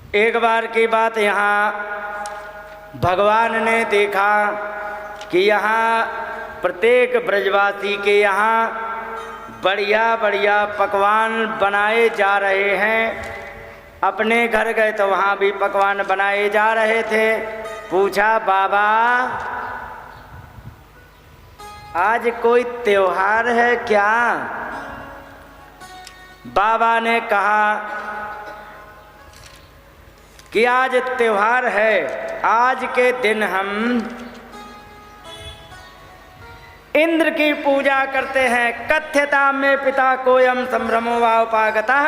एक बार की बात, यहाँ भगवान ने देखा कि यहाँ प्रत्येक ब्रजवासी के यहाँ बढ़िया बढ़िया पकवान बनाए जा रहे हैं। अपने घर गए तो वहाँ भी पकवान बनाए जा रहे थे। पूछा, बाबा आज कोई त्योहार है क्या? बाबा ने कहा कि आज त्योहार है। आज के दिन हम इंद्र की पूजा करते हैं। कथ्यता में पिता कोयम संभ्रमो वा उपागतः।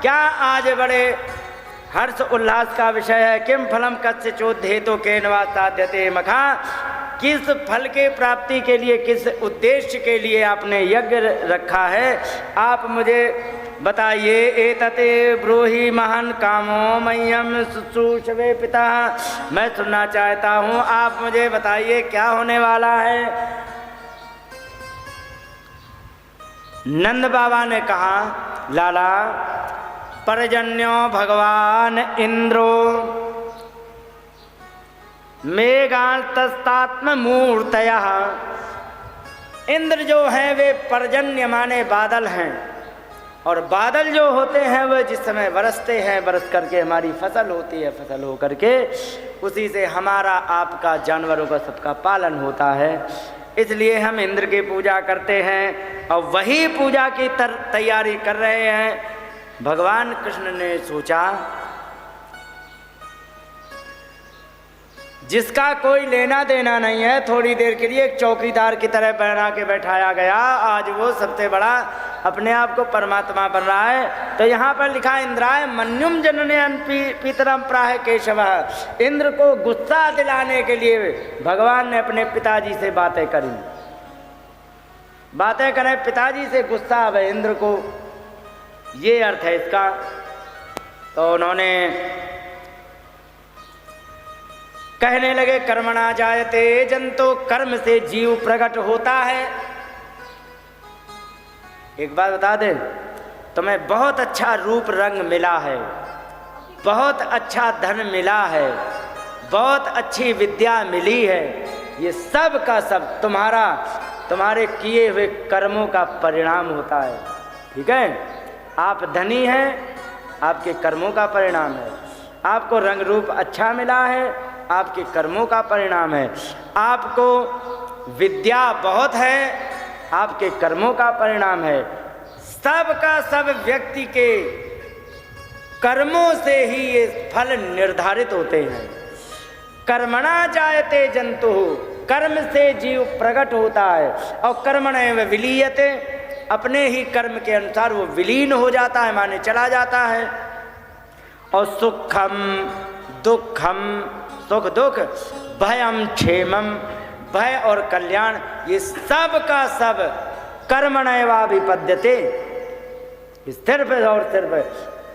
क्या आज बड़े हर्ष उल्लास का विषय है। किम फलम कस्य चोद्धेतो केन वा साध्यते मखा। किस फल के प्राप्ति के लिए, किस उद्देश्य के लिए आपने यज्ञ रखा है, आप मुझे बताइए। एतते ब्रूहि महान कामो मह्यम शुश्रूषवे पिता। मैं सुनना चाहता हूँ, आप मुझे बताइए क्या होने वाला है। नंद बाबा ने कहा, लाला पर्जन्यो भगवान इंद्रो मेघांतस्तात्म मूर्तयः। इंद्र जो हैं वे पर्जन्य माने बादल हैं, और बादल जो होते हैं वह जिस समय बरसते हैं, बरस करके हमारी फसल होती है, फसल हो करके उसी से हमारा आपका जानवरों का सबका पालन होता है। इसलिए हम इंद्र की पूजा करते हैं और वही पूजा की तैयारी कर रहे हैं। भगवान कृष्ण ने सोचा, जिसका कोई लेना देना नहीं है, थोड़ी देर के लिए एक चौकीदार की तरह बना के बैठाया गया, आज वो सबसे बड़ा अपने आप को परमात्मा बन रहा है। तो यहाँ पर लिखा, इंद्राय मन्युम जननयन पितरम प्राह केशव। इंद्र को गुस्सा दिलाने के लिए भगवान ने अपने पिताजी से बातें करी। बातें करें, पिताजी से गुस्सा अब इंद्र को, ये अर्थ है इसका। तो उन्होंने कहने लगे, कर्मणा जायते जंतो, कर्म से जीव प्रकट होता है। एक बात बता दे, तुम्हें बहुत अच्छा रूप रंग मिला है, बहुत अच्छा धन मिला है, बहुत अच्छी विद्या मिली है, ये सब का सब तुम्हारे किए हुए कर्मों का परिणाम होता है। ठीक है, आप धनी हैं, आपके कर्मों का परिणाम है। आपको रंग रूप अच्छा मिला है, आपके कर्मों का परिणाम है। आपको विद्या बहुत है, आपके कर्मों का परिणाम है। सब का सब व्यक्ति के कर्मों से ही ये फल निर्धारित होते हैं। कर्मणा जायते जंतु, कर्म से जीव प्रकट होता है। और कर्मणैव विलीयते, अपने ही कर्म के अनुसार वो विलीन हो जाता है, माने चला जाता है। और सुखम दुखम, सुख दुख, भयम क्षेमम, भय और कल्याण, ये सब का सब कर्मणैवाभिपद्यते, सिर्फ और सिर्फ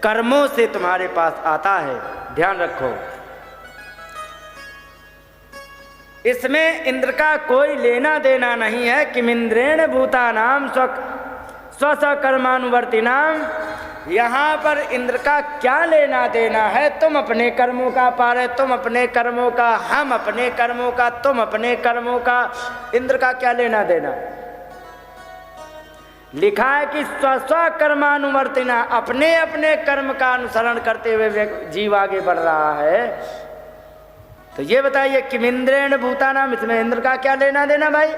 कर्मों से तुम्हारे पास आता है। ध्यान रखो, इसमें इंद्र का कोई लेना देना नहीं है। किमिंद्रेण भूतानाम स्वकर्मानुवर्तिनाम। यहाँ पर इंद्र का क्या लेना देना है। तुम अपने कर्मों का पारे, तुम अपने कर्मों का, हम अपने कर्मों का, तुम अपने कर्मों का। इंद्र का क्या लेना देना। लिखा है कि स्वकर्मानुवर्तिना, अपने अपने कर्म का अनुसरण करते हुए जीव आगे बढ़ रहा है। तो ये बताइए, किमिंद्रेण भूतानाम, इसमें इंद्र का क्या लेना देना भाई।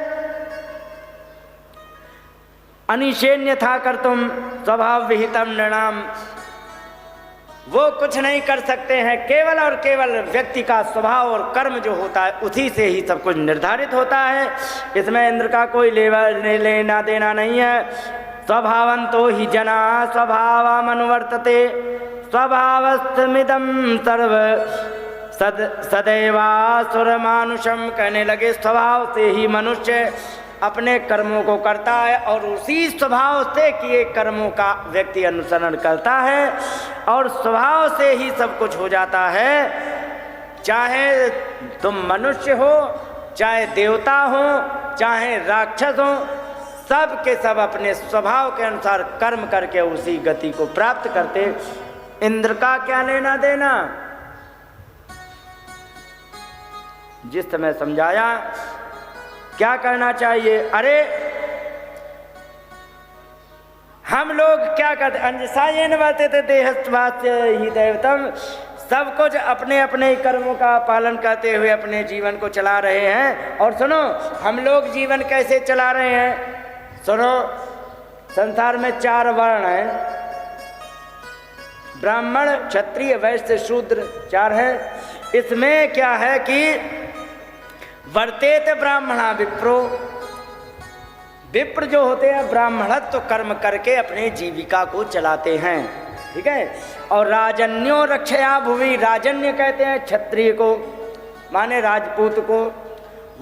अनिशेन्य था कर तुम स्वभाव विहितम नृणाम, वो कुछ नहीं कर सकते हैं। केवल और केवल व्यक्ति का स्वभाव और कर्म जो होता है उसी से ही सब कुछ निर्धारित होता है। इसमें इंद्र का कोई लेना देना नहीं है। स्वभावंतो ही जना स्वभावम अनुवर्तते, स्वभावस्थमिदम सर्व सदैवासुर मानुषम। कहने लगे, स्वभाव से ही मनुष्य अपने कर्मों को करता है और उसी स्वभाव से किए कर्मों का व्यक्ति अनुसरण करता है और स्वभाव से ही सब कुछ हो जाता है। चाहे तुम मनुष्य हो, चाहे देवता हो, चाहे राक्षस हो, सब के सब अपने स्वभाव के अनुसार कर्म करके उसी गति को प्राप्त करते। इंद्र का क्या लेना देना। जिस समय समझाया क्या करना चाहिए, अरे हम लोग क्या करते, अंजसा ये न बातें थे देहस्वास्थ्य ही दैवतम, सब कुछ अपने अपने कर्मों का पालन करते हुए अपने जीवन को चला रहे हैं। और सुनो, हम लोग जीवन कैसे चला रहे हैं, सुनो, संसार में 4 वर्ण हैं, ब्राह्मण क्षत्रिय वैश्य शूद्र 4 हैं। इसमें क्या है कि वर्तेत ब्राह्मणा विप्रो, विप्र जो होते हैं ब्राह्मणत्व तो कर्म करके अपने जीविका को चलाते हैं, ठीक है। और राजन्यो रक्षया भुवि, राजन्य कहते हैं क्षत्रिय को, माने राजपूत को,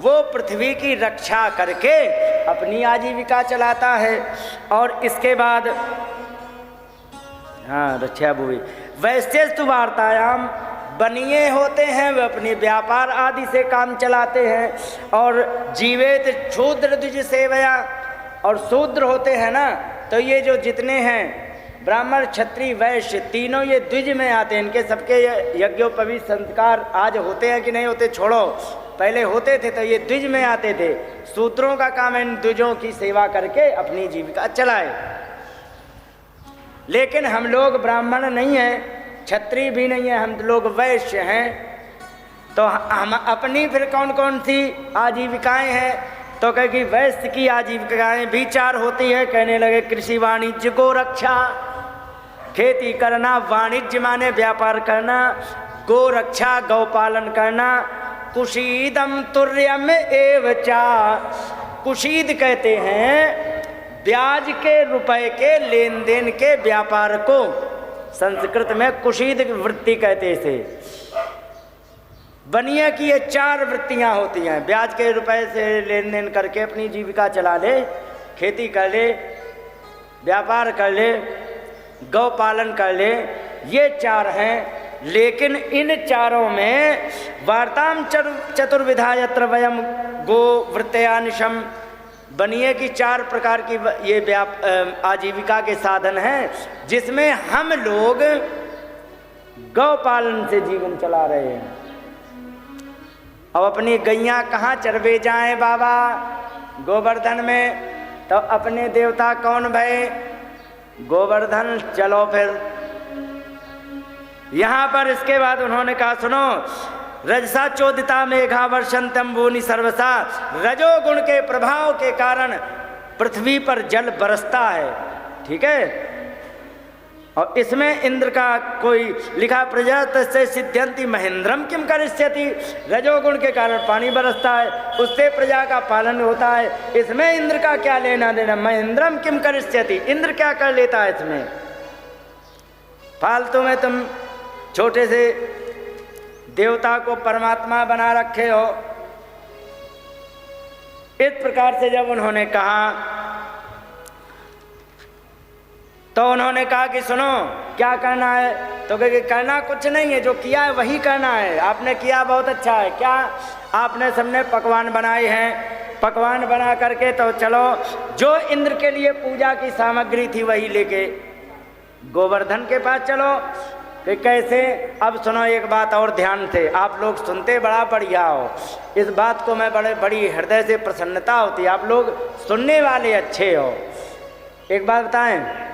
वो पृथ्वी की रक्षा करके अपनी आजीविका चलाता है। और इसके बाद हाँ रक्षा भुवि, वैश्यस्तु वार्तायाम, बनिए होते हैं वे अपने व्यापार आदि से काम चलाते हैं। और जीवेत शूद्र द्विज सेवया, और शूद्र होते हैं ना, तो ये जो जितने हैं ब्राह्मण क्षत्रिय वैश्य तीनों ये द्विज में आते हैं। इनके सबके यज्ञोपवीत संस्कार आज होते हैं कि नहीं होते, छोड़ो, पहले होते थे, तो ये द्विज में आते थे। शूद्रों का काम है इन द्विजों की सेवा करके अपनी जीविका चलाए। लेकिन हम लोग ब्राह्मण नहीं हैं, क्षत्रिय भी नहीं है, हम लोग वैश्य हैं, तो हम अपनी फिर कौन कौन सी आजीविकाएं हैं, तो कहे कि वैश्य की आजीविकाएं भी 4 होती है। कहने लगे कृषि वाणिज्य गो रक्षा, खेती करना, वाणिज्य माने व्यापार करना, गो रक्षा गौपालन करना, कुशीदम तुर्यम एवचा, कुशीद कहते हैं ब्याज के रुपए के लेन देन के व्यापार को, संस्कृत में कुशीद वृत्ति कहते इसे। बनिए की ये 4 वृत्तियां होती हैं, ब्याज के रुपए से लेन देन करके अपनी जीविका चला ले, खेती कर ले, व्यापार कर ले, गौ पालन कर ले, ये 4 हैं। लेकिन इन 4 में वार्ताम चतुर्विधा यत्र वयम गो वृत्तयानिशम, बनिए की 4 प्रकार की ये आजीविका के साधन हैं, जिसमें हम लोग गौ पालन से जीवन चला रहे हैं। अब अपनी गैया कहाँ चरवे जाएं बाबा, गोवर्धन में, तो अपने देवता कौन भय, गोवर्धन। चलो फिर यहाँ पर इसके बाद उन्होंने कहा सुनो, रजसा चोदिता मेघा वर्षंतम भूनि सर्वसा, रजोगुण के प्रभाव के कारण पृथ्वी पर जल बरसता है, ठीक है। और इसमें इंद्र का कोई लिखा प्रजा तस्य सिद्ध्यंति महेंद्रम किम करिष्यति, रजोगुण के कारण पानी बरसता है, उससे प्रजा का पालन होता है। इसमें इंद्र का क्या लेना देना, महेंद्रम किम करिष्यति, इंद्र क्या कर लेता है इसमें। फालतू में तुम छोटे से देवता को परमात्मा बना रखे हो। इस प्रकार से जब उन्होंने कहा तो उन्होंने कहा कि सुनो क्या करना है, तो कहे करना कुछ नहीं है, जो किया है वही करना है। आपने किया बहुत अच्छा है, क्या आपने सबने पकवान बनाए हैं, पकवान बना करके तो चलो जो इंद्र के लिए पूजा की सामग्री थी वही लेके गोवर्धन के पास चलो। कि कैसे, अब सुनो एक बात और ध्यान से, आप लोग सुनते बड़ा बढ़िया हो, इस बात को मैं बड़ी हृदय से प्रसन्नता होती है, आप लोग सुनने वाले अच्छे हो। एक बात बताएं,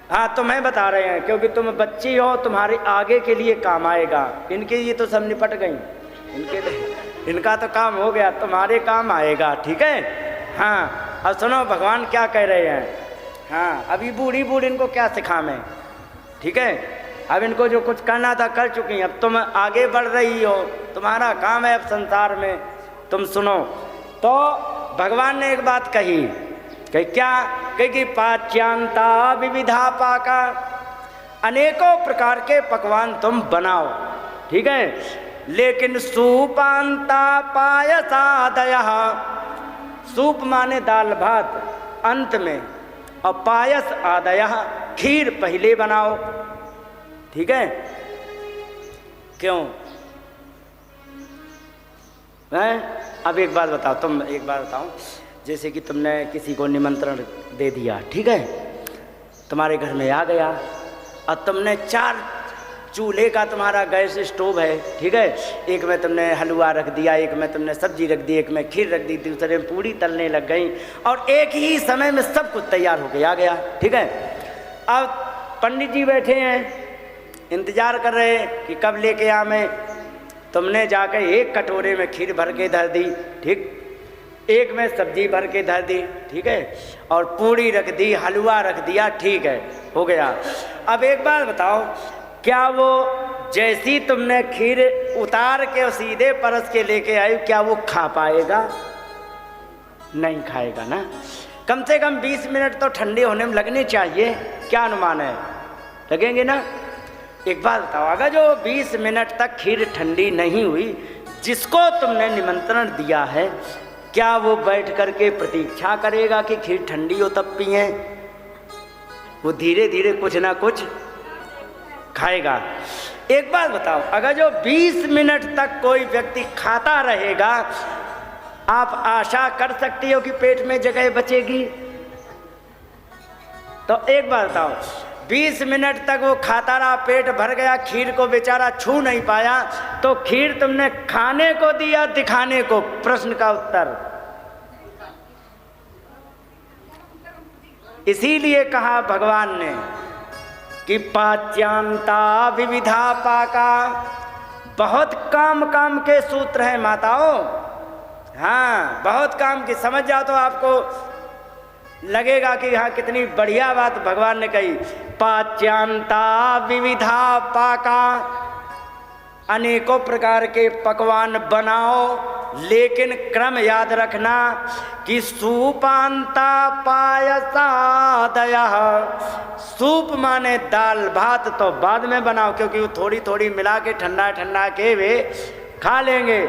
हाँ तुम्हें बता रहे हैं क्योंकि तुम बच्ची हो, तुम्हारे आगे के लिए काम आएगा। इनके ये तो सब निपट गई, इनका तो काम हो गया, तुम्हारे काम आएगा, ठीक है। हाँ अब सुनो भगवान क्या कह रहे हैं। हाँ अभी बूढ़ी इनको क्या सिखाएं, ठीक है। अब इनको जो कुछ करना था कर चुकी हैं, अब तुम आगे बढ़ रही हो, तुम्हारा काम है अब संसार में, तुम सुनो। तो भगवान ने एक बात कही कि क्या, कि पाच्यांता विविधा पाका, अनेकों प्रकार के पकवान तुम बनाओ, ठीक है। लेकिन सूपांता पायसादय, सूप माने दाल भात अंत में, और पायस आदय खीर पहले बनाओ, ठीक है। क्यों है? अब एक बात बताओ, तुम एक बात बताओ, जैसे कि तुमने किसी को निमंत्रण दे दिया, ठीक है, तुम्हारे घर में आ गया और तुमने 4 चूल्हे का तुम्हारा गैस स्टोव है, ठीक है, एक में तुमने हलवा रख दिया, एक में तुमने सब्जी रख दी, एक में खीर रख दी, दूसरे में पूड़ी तलने लग गई और एक ही समय में सब कुछ तैयार होके आ गया, ठीक है। अब पंडित जी बैठे हैं, इंतजार कर रहे हैं कि कब लेके आवे। तुमने जाकर एक कटोरे में खीर भर के धर दी, ठीक, एक में सब्जी भर के धर दी, ठीक है, और पूड़ी रख दी, हलवा रख दिया, ठीक है, हो गया। अब एक बात बताओ, क्या वो जैसी तुमने खीर उतार के और सीधे परस के लेके आई, क्या वो खा पाएगा? नहीं खाएगा ना। कम से कम 20 मिनट तो ठंडे होने में लगने चाहिए, क्या अनुमान है? लगेंगे ना। एक बात बताओ, अगर जो 20 मिनट तक खीर ठंडी नहीं हुई, जिसको तुमने निमंत्रण दिया है, क्या वो बैठ करके प्रतीक्षा करेगा कि खीर ठंडी हो तब पिए? वो धीरे धीरे कुछ ना कुछ खाएगा। एक बात बताओ, अगर जो 20 मिनट तक कोई व्यक्ति खाता रहेगा, आप आशा कर सकती हो कि पेट में जगह बचेगी? तो एक बात बताओ, 20 मिनट तक वो खाता रहा, पेट भर गया, खीर को बेचारा छू नहीं पाया, तो खीर तुमने खाने को दिया दिखाने को? प्रश्न का उत्तर। इसीलिए कहा भगवान ने कि पाच्यांता विविधा पाका। बहुत काम काम के सूत्र हैं माताओं, हाँ, बहुत काम की। समझ जाओ तो आपको लगेगा कि हाँ कितनी बढ़िया बात भगवान ने कही। पाच्यांता विविधा पाका, अनेकों प्रकार के पकवान बनाओ, लेकिन क्रम याद रखना कि सूपांता पायसादयः। सूप माने दाल भात तो बाद में बनाओ, क्योंकि वो थोड़ी थोड़ी मिला के ठंडा ठंडा के वे खा लेंगे,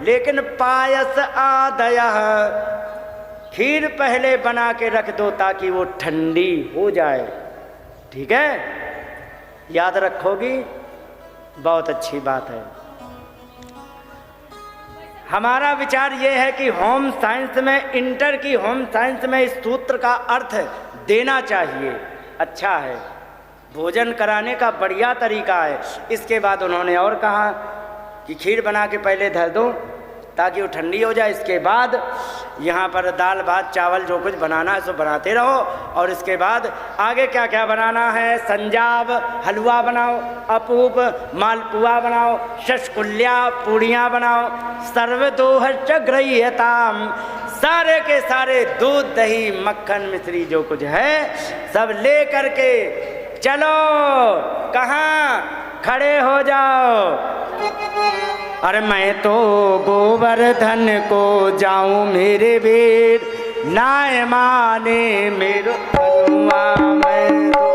लेकिन पायस आदयः, खीर पहले बना के रख दो ताकि वो ठंडी हो जाए, ठीक है। याद रखोगी, बहुत अच्छी बात है। हमारा विचार ये है कि होम साइंस में, इंटर की होम साइंस में इस सूत्र का अर्थ देना चाहिए, अच्छा है, भोजन कराने का बढ़िया तरीका है। इसके बाद उन्होंने और कहा कि खीर बना के पहले धर दो ताकि वो ठंडी हो जाए, इसके बाद यहाँ पर दाल भात चावल जो कुछ बनाना है सो बनाते रहो, और इसके बाद आगे क्या क्या बनाना है, संजाव हलवा बनाओ, अपूप मालपुआ बनाओ, शशकुल्या पूड़ियाँ बनाओ, सर्वदोह च गृह्यताम, सारे के सारे दूध दही मक्खन मिश्री जो कुछ है सब ले करके चलो। कहाँ? खड़े हो जाओ। अरे मैं तो गोवर्धन को जाऊं मेरे वीर, नाय माने मेरो मैं तो